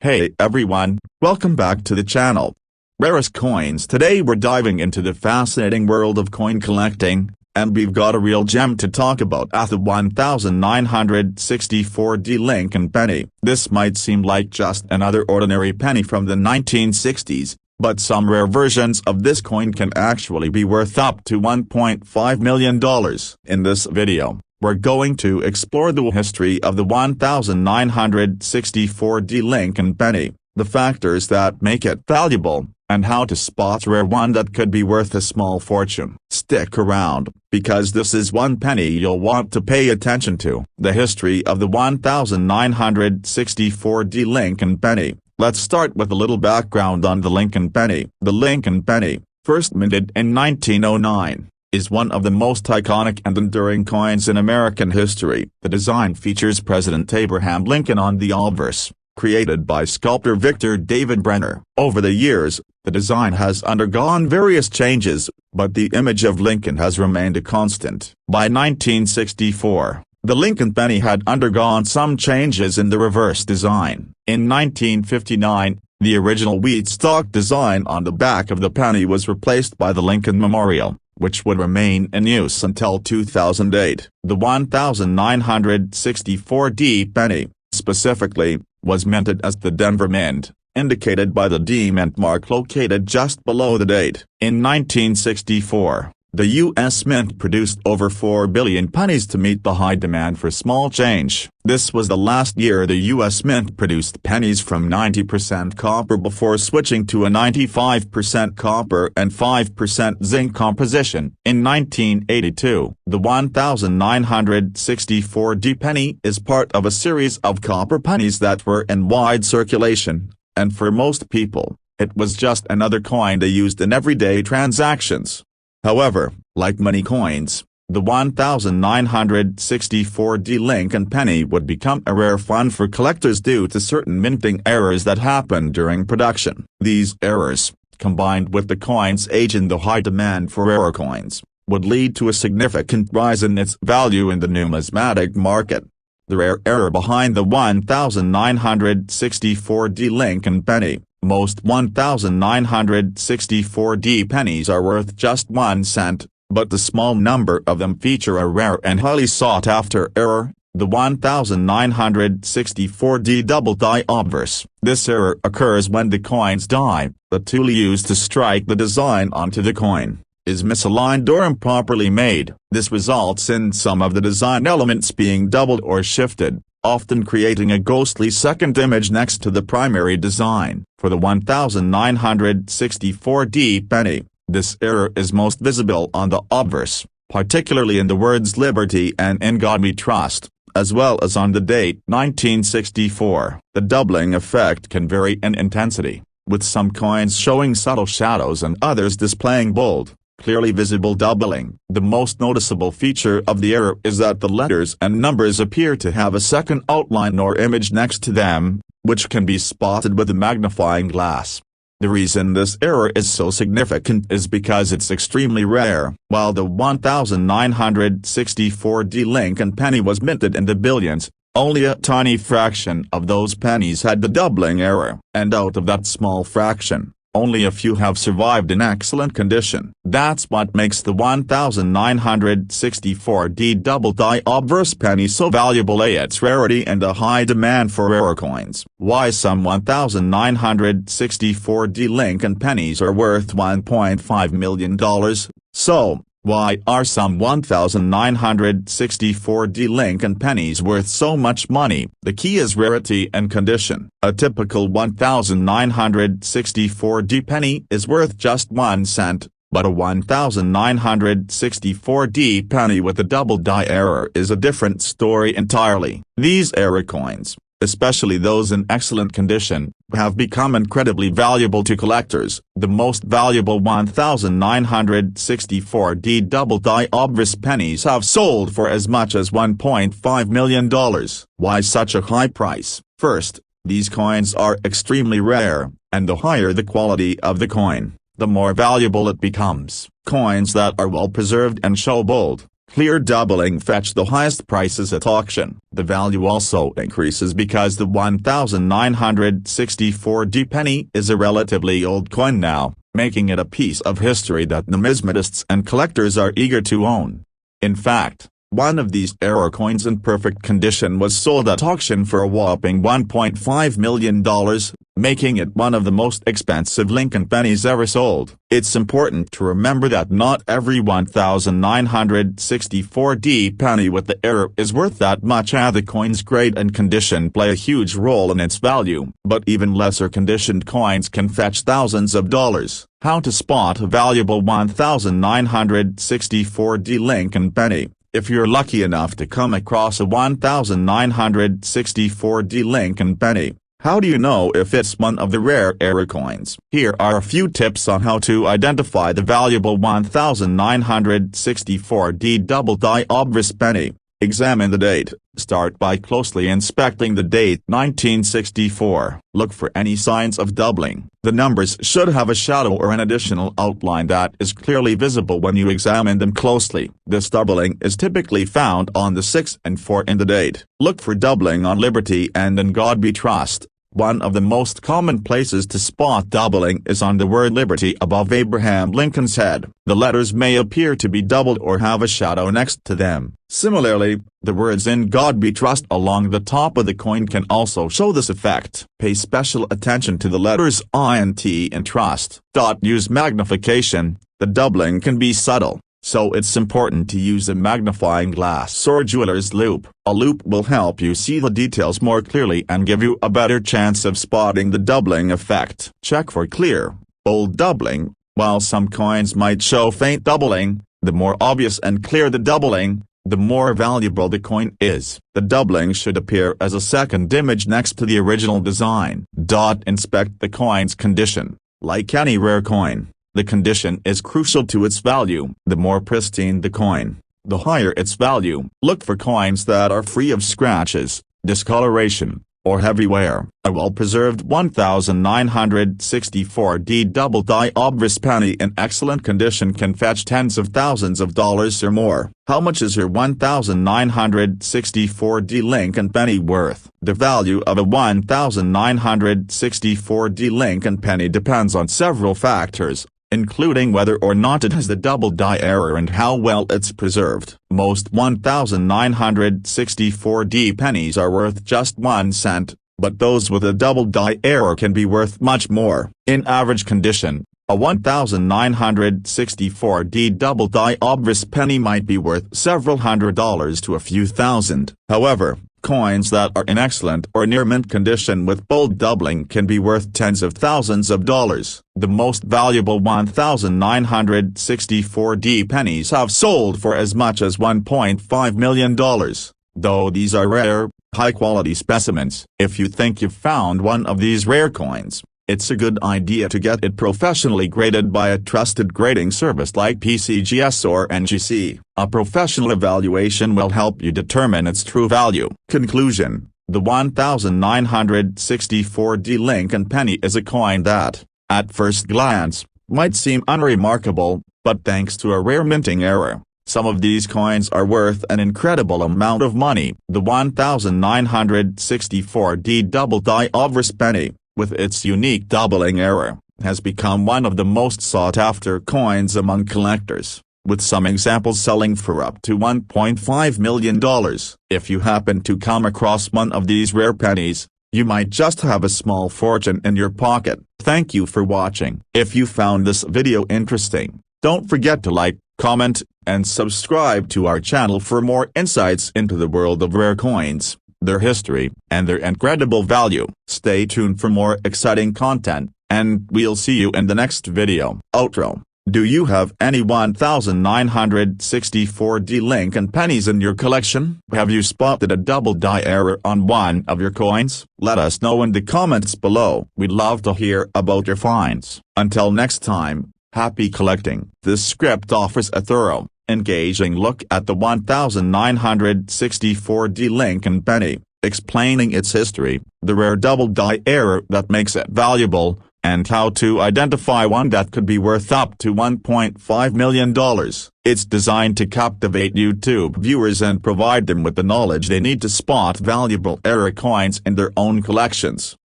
Hey everyone, welcome back to the channel. Rarest coins. Today we're diving into the fascinating world of coin collecting, and we've got a real gem to talk about at the 1964D Lincoln penny. This might seem like just another ordinary penny from the 1960s, but some rare versions of this coin can actually be worth up to $1.5 million. In this video, we're going to explore the history of the 1964D Lincoln penny, the factors that make it valuable, and how to spot a rare one that could be worth a small fortune. Stick around, because this is one penny you'll want to pay attention to. The history of the 1964D Lincoln penny. Let's start with a little background on the Lincoln penny. The Lincoln penny, first minted in 1909. Is one of the most iconic and enduring coins in American history. The design features President Abraham Lincoln on the obverse, created by sculptor Victor David Brenner. Over the years, the design has undergone various changes, but the image of Lincoln has remained a constant. By 1964, the Lincoln penny had undergone some changes in the reverse design. In 1959, the original wheat stock design on the back of the penny was replaced by the Lincoln Memorial, which would remain in use until 2008. The 1964D penny, specifically, was minted as the Denver Mint, indicated by the D Mint mark located just below the date. In 1964, the U.S. Mint produced over 4 billion pennies to meet the high demand for small change. This was the last year the U.S. Mint produced pennies from 90% copper before switching to a 95% copper and 5% zinc composition. In 1982, the 1964D penny is part of a series of copper pennies that were in wide circulation, and for most people, it was just another coin they used in everyday transactions. However, like many coins, the 1964D Lincoln penny would become a rare find for collectors due to certain minting errors that happened during production. These errors, combined with the coin's age and the high demand for rare coins, would lead to a significant rise in its value in the numismatic market. The rare error behind the 1964D Lincoln penny. Most 1964D pennies are worth just 1 cent, but the small number of them feature a rare and highly sought-after error, the 1964D double die obverse. This error occurs when the coin's die, the tool used to strike the design onto the coin, is misaligned or improperly made. This results in some of the design elements being doubled or shifted, often creating a ghostly second image next to the primary design. For the 1964D penny, this error is most visible on the obverse, particularly in the words Liberty and In God We Trust, as well as on the date 1964. The doubling effect can vary in intensity, with some coins showing subtle shadows and others displaying bold, clearly visible doubling. The most noticeable feature of the error is that the letters and numbers appear to have a second outline or image next to them, which can be spotted with a magnifying glass. The reason this error is so significant is because it's extremely rare. While the 1964D Lincoln penny was minted in the billions, only a tiny fraction of those pennies had the doubling error. And out of that small fraction, only a few have survived in excellent condition. That's what makes the 1964D double die obverse penny so valuable: its rarity and the high demand for rare coins. Why some 1964D Lincoln pennies are worth $1.5 million. So, why are some 1964D Lincoln pennies worth so much money? The key is rarity and condition. A typical 1964D penny is worth just 1 cent, but a 1964D penny with a double die error is a different story entirely. These error coins, especially those in excellent condition, have become incredibly valuable to collectors. The most valuable 1964D double die obverse pennies have sold for as much as $1.5 million. Why such a high price? First, these coins are extremely rare, and the higher the quality of the coin, the more valuable it becomes. Coins that are well preserved and show bold, clear doubling fetch the highest prices at auction. The value also increases because the 1964D penny is a relatively old coin now, making it a piece of history that numismatists and collectors are eager to own. In fact, one of these error coins in perfect condition was sold at auction for a whopping $1.5 million, making it one of the most expensive Lincoln pennies ever sold. It's important to remember that not every 1964D penny with the error is worth that much, and the coin's grade and condition play a huge role in its value. But even lesser conditioned coins can fetch thousands of dollars. How to spot a valuable 1964D Lincoln penny? If you're lucky enough to come across a 1964D Lincoln penny, how do you know if it's one of the rare error coins? Here are a few tips on how to identify the valuable 1964D double-die obverse penny. Examine the date. Start by closely inspecting the date 1964. Look for any signs of doubling. The numbers should have a shadow or an additional outline that is clearly visible when you examine them closely. This doubling is typically found on the 6 and 4 in the date. Look for doubling on Liberty and In God We Trust. One of the most common places to spot doubling is on the word Liberty above Abraham Lincoln's head. The letters may appear to be doubled or have a shadow next to them. Similarly, the words In God We Trust along the top of the coin can also show this effect. Pay special attention to the letters I and T in Trust. Use magnification. The doubling can be subtle, so it's important to use a magnifying glass or jeweler's loupe. A loupe will help you see the details more clearly and give you a better chance of spotting the doubling effect. Check for clear, bold doubling. While some coins might show faint doubling, the more obvious and clear the doubling, the more valuable the coin is. The doubling should appear as a second image next to the original design. Inspect the coin's condition. Like any rare coin, the condition is crucial to its value. The more pristine the coin, the higher its value. Look for coins that are free of scratches, discoloration, or heavy wear. A well-preserved 1964D double-die obverse penny in excellent condition can fetch tens of thousands of dollars or more. How much is your 1964D Lincoln penny worth? The value of a 1964D Lincoln penny depends on several factors, including whether or not it has the double-die error and how well it's preserved. Most 1964D pennies are worth just 1 cent, but those with a double-die error can be worth much more. In average condition, a 1964D double-die obverse penny might be worth several $100s to a few thousand. However, coins that are in excellent or near mint condition with bold doubling can be worth tens of thousands of dollars. The most valuable 1964D pennies have sold for as much as $1.5 million, though these are rare, high-quality specimens. If you think you've found one of these rare coins, it's a good idea to get it professionally graded by a trusted grading service like PCGS or NGC. A professional evaluation will help you determine its true value. Conclusion: the 1964D Lincoln penny is a coin that, at first glance, might seem unremarkable, but thanks to a rare minting error, some of these coins are worth an incredible amount of money. The 1964D double-die obverse penny, with its unique doubling error, has become one of the most sought-after coins among collectors, with some examples selling for up to $1.5 million. If you happen to come across one of these rare pennies, you might just have a small fortune in your pocket. Thank you for watching. If you found this video interesting, don't forget to like, comment, and subscribe to our channel for more insights into the world of rare coins, their history, and their incredible value. Stay tuned for more exciting content, and we'll see you in the next video. Outro: do you have any 1964D Lincoln pennies in your collection? Have you spotted a double-die error on one of your coins? Let us know in the comments below. We'd love to hear about your finds. Until next time, happy collecting. This script offers a thorough, engaging look at the 1964D Lincoln penny, explaining its history, the rare double-die error that makes it valuable, and how to identify one that could be worth up to $1.5 million. It's designed to captivate YouTube viewers and provide them with the knowledge they need to spot valuable error coins in their own collections.